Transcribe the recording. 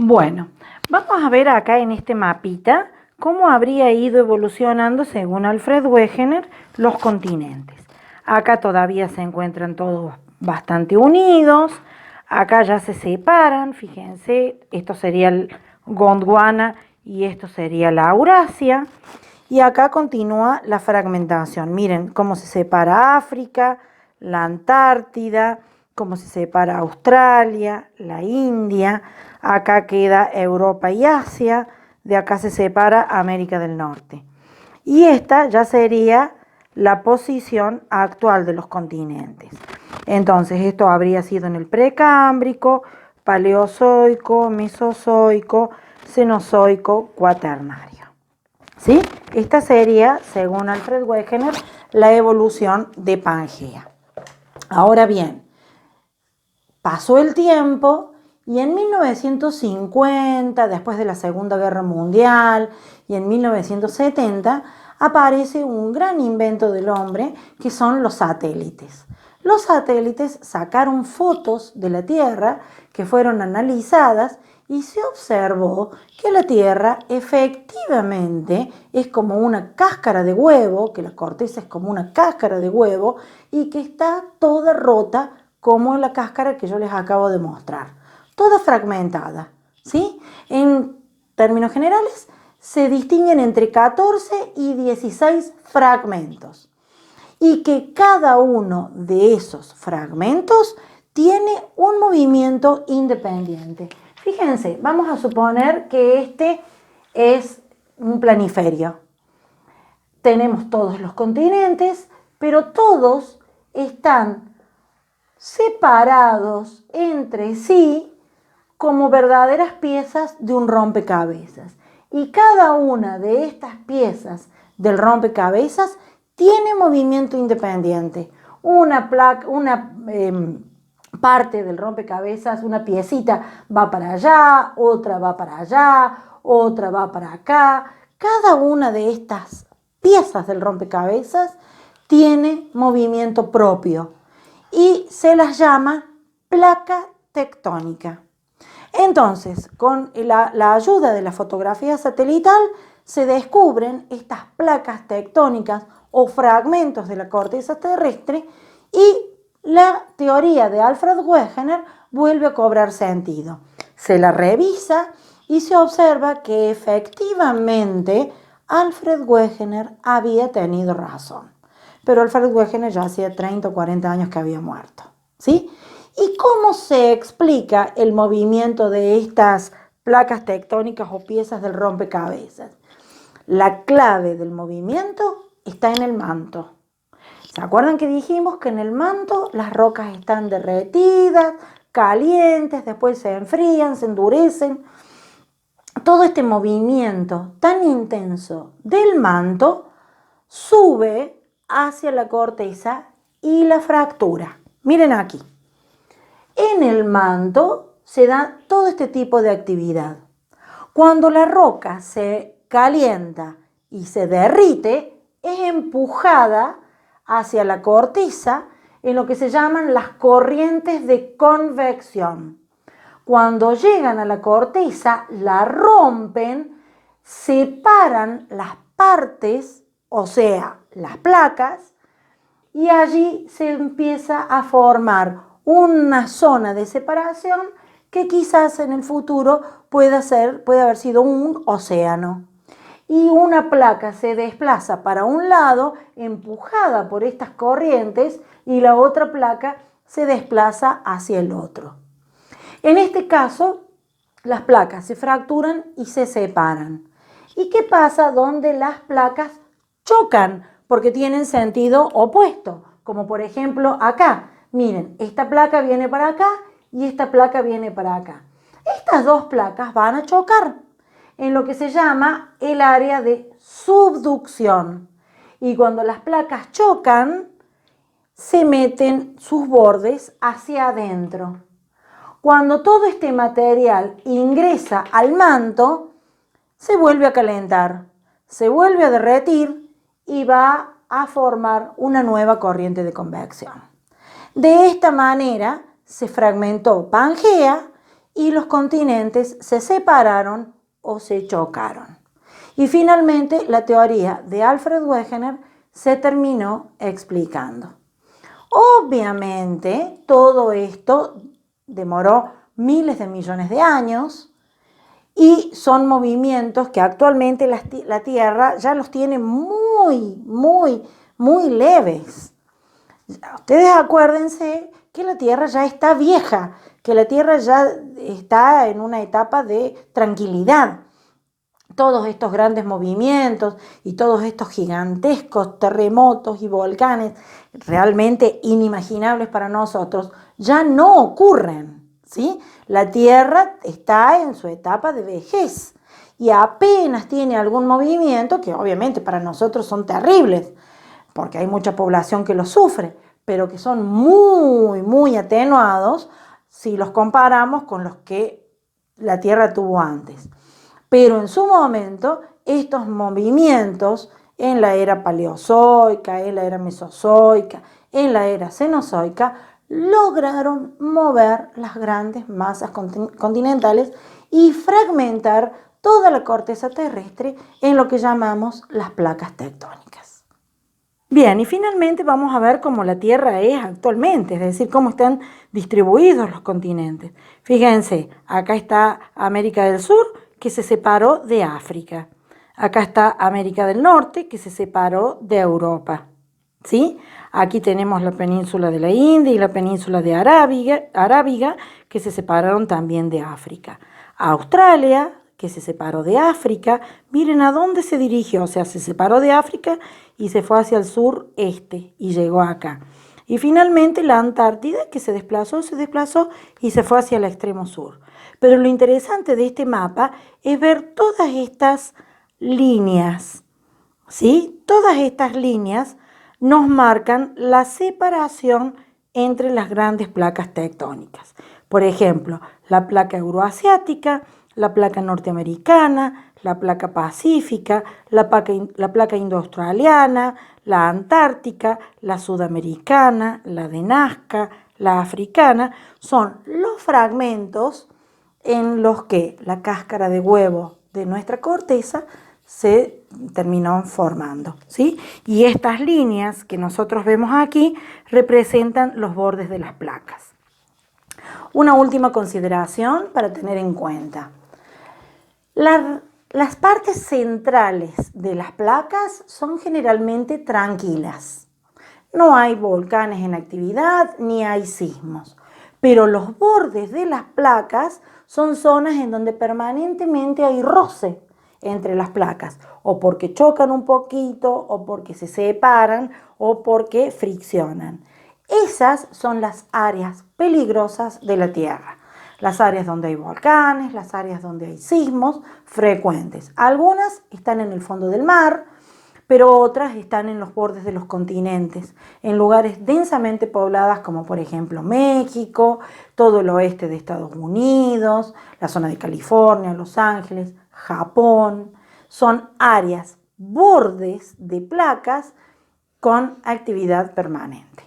Bueno, vamos a ver acá en este mapita cómo habría ido evolucionando, según Alfred Wegener, los continentes. Acá todavía se encuentran todos bastante unidos, acá ya se separan, fíjense, esto sería el Gondwana y esto sería la Eurasia, y acá continúa la fragmentación. Miren cómo se separa África, la Antártida, cómo se separa Australia, la India, acá queda Europa y Asia, de acá se separa América del Norte. Y esta ya sería la posición actual de los continentes. Entonces, esto habría sido en el Precámbrico, Paleozoico, Mesozoico, Cenozoico, Cuaternario. ¿Sí? Esta sería, según Alfred Wegener, la evolución de Pangea. Ahora bien, pasó el tiempo y en 1950, después de la Segunda Guerra Mundial, y en 1970, aparece un gran invento del hombre que son los satélites. Los satélites sacaron fotos de la Tierra que fueron analizadas y se observó que la Tierra efectivamente es como una cáscara de huevo, que la corteza es como una cáscara de huevo y que está toda rota como la cáscara que yo les acabo de mostrar, toda fragmentada, ¿sí? En términos generales, se distinguen entre 14 y 16 fragmentos y que cada uno de esos fragmentos tiene un movimiento independiente. Fíjense, vamos a suponer que este es un planiferio. Tenemos todos los continentes, pero todos están separados entre sí como verdaderas piezas de un rompecabezas. Y cada una de estas piezas del rompecabezas tiene movimiento independiente. Una parte del rompecabezas, una piecita va para allá, otra va para allá, otra va para acá. Cada una de estas piezas del rompecabezas tiene movimiento propio y se las llama placa tectónica. Entonces, con la ayuda de la fotografía satelital, se descubren estas placas tectónicas o fragmentos de la corteza terrestre y la teoría de Alfred Wegener vuelve a cobrar sentido. Se la revisa y se observa que efectivamente Alfred Wegener había tenido razón. Pero Alfred Wegener ya hacía 30 o 40 años que había muerto, ¿sí? ¿Y cómo se explica el movimiento de estas placas tectónicas o piezas del rompecabezas? La clave del movimiento está en el manto. ¿Se acuerdan que dijimos que en el manto las rocas están derretidas, calientes, después se enfrían, se endurecen? Todo este movimiento tan intenso del manto sube hacia la corteza y la fractura. Miren aquí. En el manto se da todo este tipo de actividad. Cuando la roca se calienta y se derrite, es empujada hacia la corteza en lo que se llaman las corrientes de convección. Cuando llegan a la corteza, la rompen, separan las partes, o sea, las placas, y allí se empieza a formar una zona de separación que quizás en el futuro puede haber sido un océano. Y una placa se desplaza para un lado, empujada por estas corrientes, y la otra placa se desplaza hacia el otro. En este caso, las placas se fracturan y se separan. ¿Y qué pasa donde las placas chocan? Porque tienen sentido opuesto, como por ejemplo acá. Miren, esta placa viene para acá y esta placa viene para acá. Estas dos placas van a chocar en lo que se llama el área de subducción. Y cuando las placas chocan, se meten sus bordes hacia adentro. Cuando todo este material ingresa al manto, se vuelve a calentar, se vuelve a derretir y va a formar una nueva corriente de convección. De esta manera se fragmentó Pangea y los continentes se separaron o se chocaron. Y finalmente la teoría de Alfred Wegener se terminó explicando. Obviamente todo esto demoró miles de millones de años y son movimientos que actualmente la Tierra ya los tiene muy leves. Ustedes acuérdense que la Tierra ya está vieja, que la Tierra ya está en una etapa de tranquilidad. Todos estos grandes movimientos y todos estos gigantescos terremotos y volcanes realmente inimaginables para nosotros ya no ocurren, ¿sí? La Tierra está en su etapa de vejez y apenas tiene algún movimiento que obviamente para nosotros son terribles, porque hay mucha población que lo sufre, pero que son muy atenuados si los comparamos con los que la Tierra tuvo antes. Pero en su momento, estos movimientos en la era paleozoica, en la era mesozoica, en la era cenozoica, lograron mover las grandes masas continentales y fragmentar toda la corteza terrestre en lo que llamamos las placas tectónicas. Bien, y finalmente vamos a ver cómo la Tierra es actualmente, es decir, cómo están distribuidos los continentes. Fíjense, acá está América del Sur, que se separó de África. Acá está América del Norte, que se separó de Europa. ¿Sí? Aquí tenemos la península de la India y la península de Arábiga, que se separaron también de África. Australia, que se separó de África, miren a dónde se dirigió, o sea, se separó de África y se fue hacia el sureste y llegó acá. Y finalmente la Antártida, que se desplazó y se fue hacia el extremo sur. Pero lo interesante de este mapa es ver todas estas líneas, ¿sí? Todas estas líneas nos marcan la separación entre las grandes placas tectónicas. Por ejemplo, la placa euroasiática, la placa norteamericana, la placa pacífica, la placa indoaustraliana, la antártica, la sudamericana, la de Nazca, la africana, son los fragmentos en los que la cáscara de huevo de nuestra corteza se terminó formando, ¿sí? Y estas líneas que nosotros vemos aquí representan los bordes de las placas. Una última consideración para tener en cuenta. Las partes centrales de las placas son generalmente tranquilas. No hay volcanes en actividad ni hay sismos. Pero los bordes de las placas son zonas en donde permanentemente hay roce entre las placas, o porque chocan un poquito, o porque se separan, o porque friccionan. Esas son las áreas peligrosas de la Tierra. Las áreas donde hay volcanes, las áreas donde hay sismos frecuentes. Algunas están en el fondo del mar, pero otras están en los bordes de los continentes, en lugares densamente pobladas como por ejemplo México, todo el oeste de Estados Unidos, la zona de California, Los Ángeles, Japón. Son áreas, bordes de placas con actividad permanente.